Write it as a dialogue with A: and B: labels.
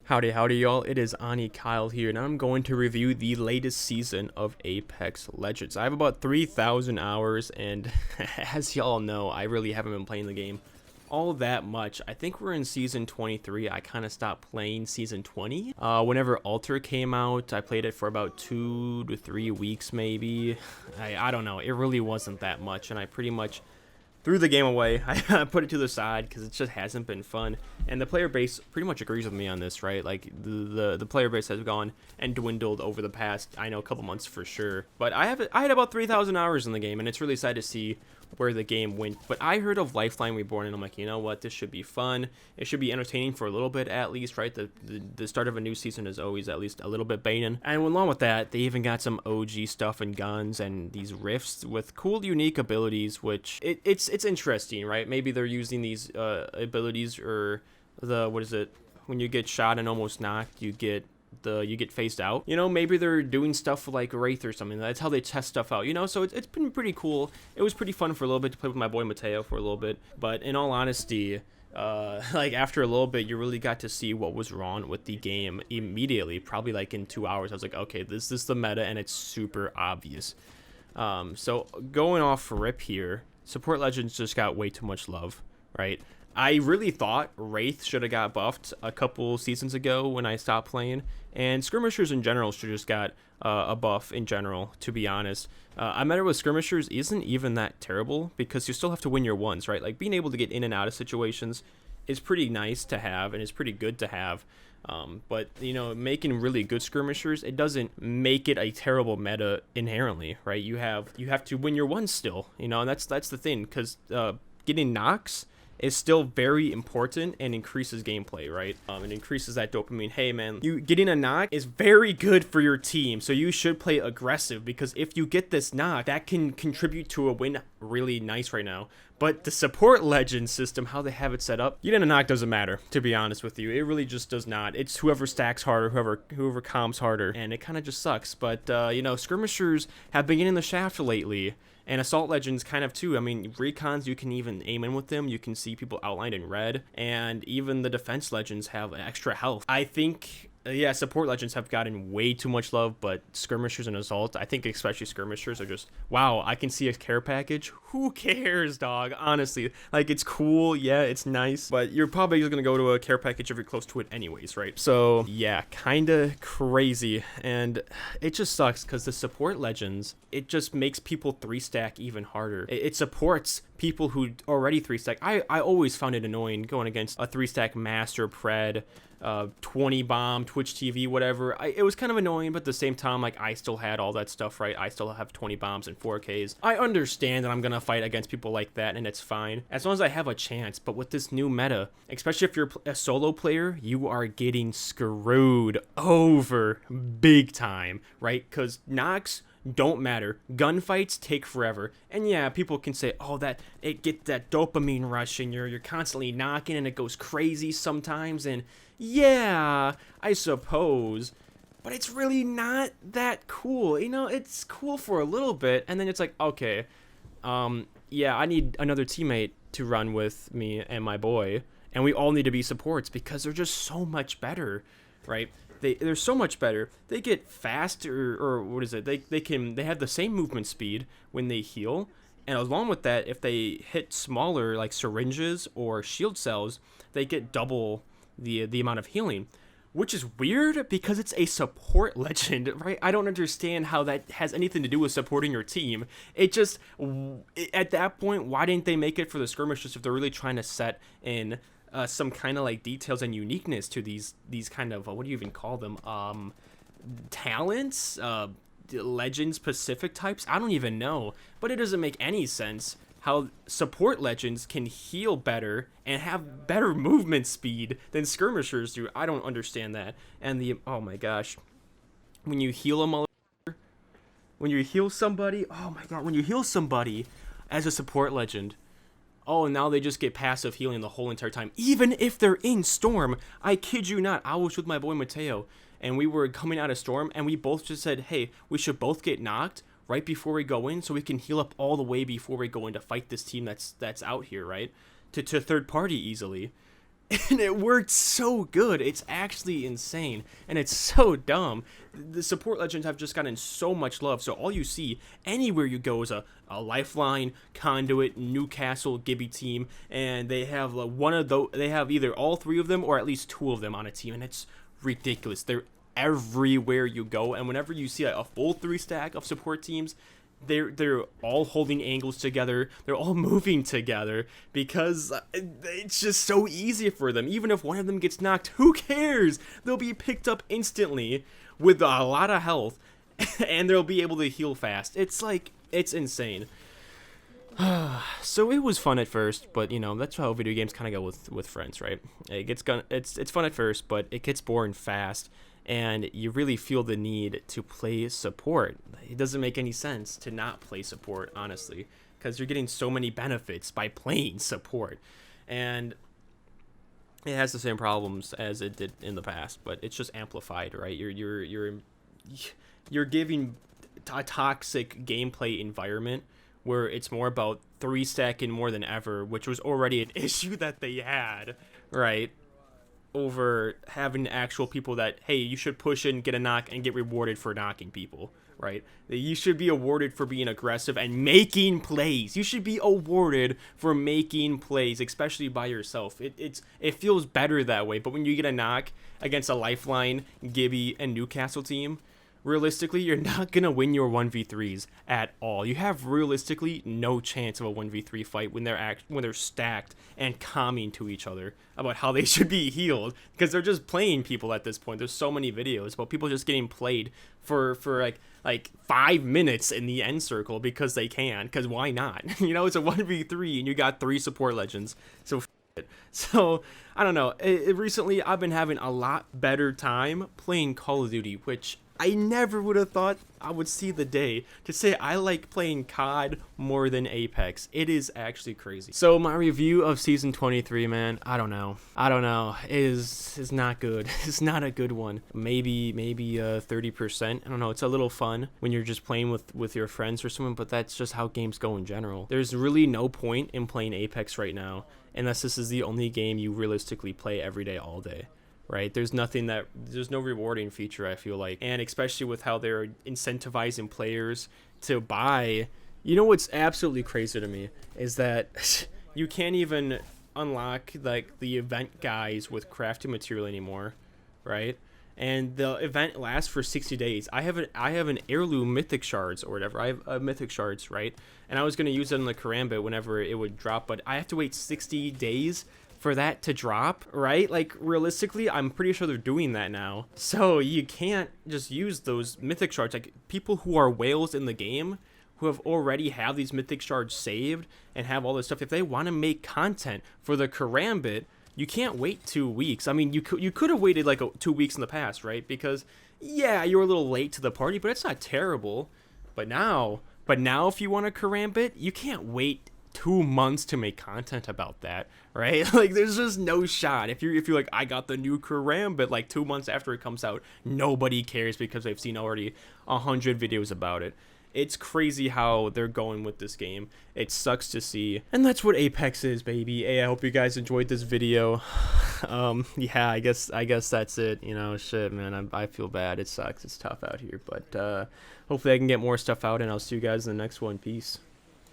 A: Howdy, howdy, y'all. It is Ani Kyle here, and I'm going to review the latest season of Apex Legends. I have about 3,000 hours, and as y'all know, I really haven't been playing the game all that much. I think we're in season 23. I kind of stopped playing season 20. Whenever Alter came out, I played it for about 2 to 3 weeks, maybe. I don't know. It really wasn't that much, and I pretty much threw the game away. I put it to the side because it just hasn't been fun. And the player base pretty much agrees with me on this, right? Like the player base has gone and dwindled over the past, I know, a couple months for sure. But I had about 3,000 hours in the game, and it's really sad to see where the game went. But I heard of Lifeline Reborn, and I'm like, you know what? This should be fun. It should be entertaining for a little bit at least, right? The start of a new season is always at least a little bit baiting. And along with that, they even got some OG stuff and guns and these rifts with cool, unique abilities, which it's interesting, right? Maybe they're using these abilities, or what is it? When you get shot and almost knocked, you get phased out. You know, maybe they're doing stuff like Wraith or something. That's how they test stuff out, you know? So it's been pretty cool. It was pretty fun for a little bit to play with my boy Mateo for a little bit. But in all honesty, like after a little bit, you really got to see what was wrong with the game immediately. Probably like in 2 hours, I was like, okay, this is the meta, and it's super obvious. So going off rip here, Support Legends just got way too much love, right? I really thought Wraith should have got buffed a couple seasons ago when I stopped playing, and Skirmishers in general should have just got a buff in general, to be honest. I matter with Skirmishers isn't even that terrible because you still have to win your ones, right? Like being able to get in and out of situations is pretty nice to have and is pretty good to have. But, you know, making really good Skirmishers, it doesn't make it a terrible meta inherently, right? You have to win your ones still, you know, and that's the thing, because getting knocks is still very important and increases gameplay, right? It increases that dopamine. Hey man, you getting a knock is very good for your team, so you should play aggressive, because if you get this knock, that can contribute to a win really nice right now. But the Support Legend system, how they have it set up, getting a knock doesn't matter, to be honest with you. It really just does not. It's whoever stacks harder, whoever comms harder, and it kind of just sucks. But you know, Skirmishers have been getting the shaft lately, and Assault Legends kind of too. I mean, Recons, you can even aim in with them. You can see people outlined in red. And even the Defense Legends have extra health. I think, yeah, Support Legends have gotten way too much love, but Skirmishers and Assault, I think especially Skirmishers are just, wow, I can see a care package. Who cares, dog? Honestly, like, it's cool. Yeah, it's nice. But you're probably just going to go to a care package if you're close to it anyways, right? So, yeah, kind of crazy. And it just sucks because the Support Legends, it just makes people 3-stack even harder. It supports people who already 3-stack. I always found it annoying going against a 3-stack Master, Pred, 20 bomb, Twitch TV, whatever. It was kind of annoying, but at the same time, like, I still had all that stuff, right? I still have 20 bombs and 4Ks. I understand that I'm gonna fight against people like that, and it's fine as long as I have a chance. But with this new meta, especially if you're a solo player, you are getting screwed over big time, right? Because knocks don't matter. Gunfights take forever. And yeah, people can say, oh, that it gets that dopamine rush and you're constantly knocking and it goes crazy sometimes. And yeah, I suppose, but it's really not that cool. You know, it's cool for a little bit, and then it's like, okay, yeah, I need another teammate to run with me and my boy, and we all need to be supports because they're just so much better, right? They're so much better. They get faster, or what is it? They have the same movement speed when they heal, and along with that, if they hit smaller like syringes or shield cells, they get double the amount of healing, which is weird because it's a support legend, right? I don't understand how that has anything to do with supporting your team. It just, at that point, why didn't they make it for the skirmishes if they're really trying to set in some kind of like details and uniqueness to these kind of what do you even call them, talents, legend specific types? I don't even know, but it doesn't make any sense how support legends can heal better and have better movement speed than skirmishers do. I don't understand that. And oh my gosh, when you heal when you heal somebody, oh my god, when you heal somebody as a support legend, oh, now they just get passive healing the whole entire time, even if they're in Storm. I kid you not, I was with my boy Mateo, and we were coming out of Storm, and we both just said, hey, we should both get knocked right before we go in so we can heal up all the way before we go in to fight this team that's out here, right? To third party easily. And it worked so good. It's actually insane, and it's so dumb. The support legends have just gotten so much love, so all you see anywhere you go is a Lifeline, Conduit, Newcastle, Gibby team, and they have one of those. They have either all three of them or at least two of them on a team, and it's ridiculous. They're everywhere you go, and whenever you see a full 3-stack of support teams, they're all holding angles together. They're all moving together because it's just so easy for them. Even if one of them gets knocked, who cares? They'll be picked up instantly with a lot of health, and they'll be able to heal fast. It's insane. So it was fun at first, but that's how video games kind of go with friends, right? It's fun at first, but it gets boring fast. And you really feel the need to play support. It doesn't make any sense to not play support, honestly, because you're getting so many benefits by playing support. And it has the same problems as it did in the past, but it's just amplified, right? You're giving a toxic gameplay environment where it's more about 3-stacking more than ever, which was already an issue that they had, right? Over having actual people that, hey, you should push in, get a knock, and get rewarded for knocking people, right? You should be awarded for being aggressive and making plays. You should be awarded for making plays, especially by yourself. It feels better that way. But when you get a knock against a Lifeline, Gibby, and Newcastle team, realistically, you're not going to win your 1v3s at all. You have realistically no chance of a 1v3 fight when they're stacked and calming to each other about how they should be healed, because they're just playing people at this point. There's so many videos about people just getting played for like 5 minutes in the end circle because they can, because why not? It's a 1v3 and you got 3 support legends. So I don't know. Recently, I've been having a lot better time playing Call of Duty, which I never would have thought I would see the day to say I like playing COD more than Apex. It is actually crazy. So my review of Season 23, man, I don't know. Is not good. It's not a good one. Maybe 30%. I don't know. It's a little fun when you're just playing with your friends or someone, but that's just how games go in general. There's really no point in playing Apex right now unless this is the only game you realistically play every day, all day. Right, there's no rewarding feature, I feel like, and especially with how they're incentivizing players to buy. What's absolutely crazy to me is that you can't even unlock like the event guys with crafting material anymore, right? And the event lasts for 60 days. I have an heirloom mythic shards or whatever. I have mythic shards, right? And I was gonna use it in the karambit whenever it would drop, but I have to wait 60 days for that to drop, right? Like, realistically, I'm pretty sure they're doing that now. So you can't just use those mythic shards. Like, people who are whales in the game, who have already have these mythic shards saved and have all this stuff, if they want to make content for the karambit, you can't wait 2 weeks. I mean, you could have waited like 2 weeks in the past, right? Because, yeah, you were a little late to the party, but it's not terrible. But now if you want a karambit, you can't wait 2 months to make content about that, right? Like, there's just no shot. If you're like, I got the new karambit like 2 months after it comes out, nobody cares because they've seen already 100 videos about it. It's crazy how they're going with this game. It sucks to see. And that's what Apex is, baby. Hey, I hope you guys enjoyed this video. Yeah, I guess that's it. Shit, man, I feel bad. It sucks. It's tough out here, but hopefully I can get more stuff out, and I'll see you guys in the next one. Peace.